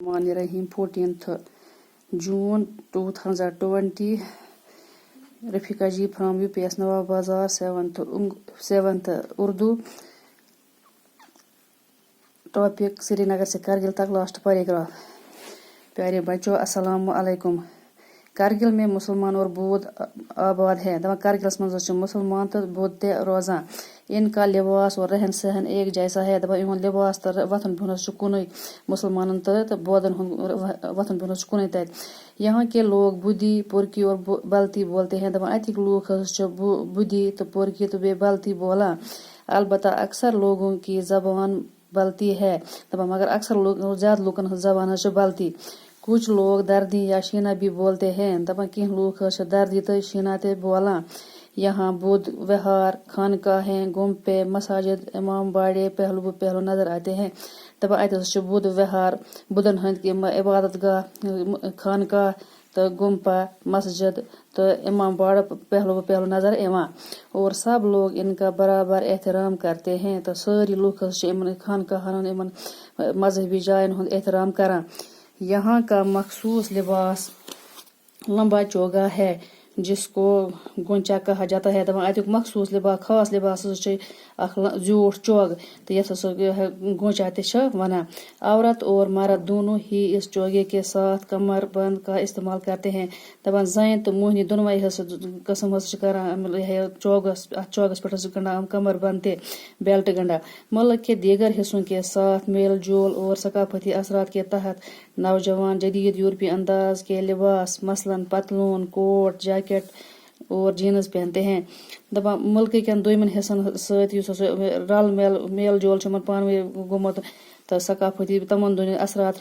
Rahim 14th June 2020 Rafika ji from UPS Nawab Bazar 7th Urdu topic Srinagar से कारगिल तक last paragraph. प्यारे बच्चों अस्सलाम वालेकुम। कारगिल में मुसलमान और बौद्ध आबाद है। दवा कारगिल मज मुसलमान तो बौद्ध रोजान। इनका लिबास और रहन सहन एक जैसा है। दवा इन लिबास तो वतन बिहनस कुन मुसलमान तो बौद्धन वतन बिहनस कुन तत। यहाँ के लोग बुद्धि पुरकी और बल्ती बोलते हैं। दवा अतिक लोग बुद्धि तो पुरकी तो बे बल्ती बोला। अलबत्ता अक्सर लोगों की जबान बल्ती है। दवा मगर अक्सर लोग ज़्यादा लोगन जबान बल्ती। कुछ लोग दर्दी या शीना भी बोलते हैं। दपा कह लोग दर्दी तो शीना ते बोला। यहाँ बुद्ध विहार खानकाहें गुम्पे मसाजिद इमाम बाड़े पहलू पहलू नजर आते हैं। दपा अत बुद्ध विहार बुद्धन हंद इबादत गाह खानकाह तो गुम्पा मस्जिद तो इमाम बाड़ा पहलू पहलू नजर इमा और सब लोग इनका बराबर एहतराम करते हैं। तो सारी लोग खानकाहन इमन मजहबी जायन हंद एहतराम करा। यहाँ का मखसूस लिबास लंबा चोगा है जिसको गुंचा कहा जाता है। दपा अत मखसूस लिबास खास लिबास जूठ चोग तो ये गुंचा तना। औरत और मर्द दोनों ही इस चोगे के साथ कमर बंद का इस्तेमाल करते हैं। दपा जन तो मोहनी दोनों कस्म चोगस चोगस पे गंडा कमर बंद ते बेल्ट गंडा। मुल्क के दीगर हिस्सों के साथ मेल जोल और सकाफती असरात के तहत नौजवान जदीद यूरोपीय अंदाज के लिबास मसलन पतलून कोट जैकेट और जीन्स पहनते हैं। दपा मुल्क के दोमन हिस्सन रल मेल जोल पान गुमत तो सकाफती तमदनी असरात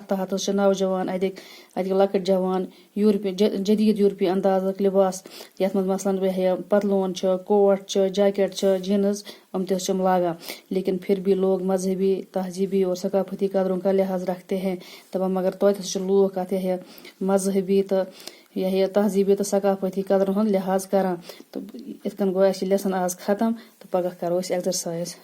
तहत नौजवान अदिक लकट जवान जदीद यूरोपीय अंदाज लिबास यथ मसलन पतलून कोट जैकेट जीन्स हम लागा। लेकिन फिर भी लोग मजहबी तहजीबी और सकाफती कदरों का लिहाज रखते हैं। दपा मगर तो लोग अत मजहबी तो यह तहजीबी तो सकाफती कदरों लिहाज करान। तो इत गो लेसन आज खत्म तो पगह करो एक्सरसाइज।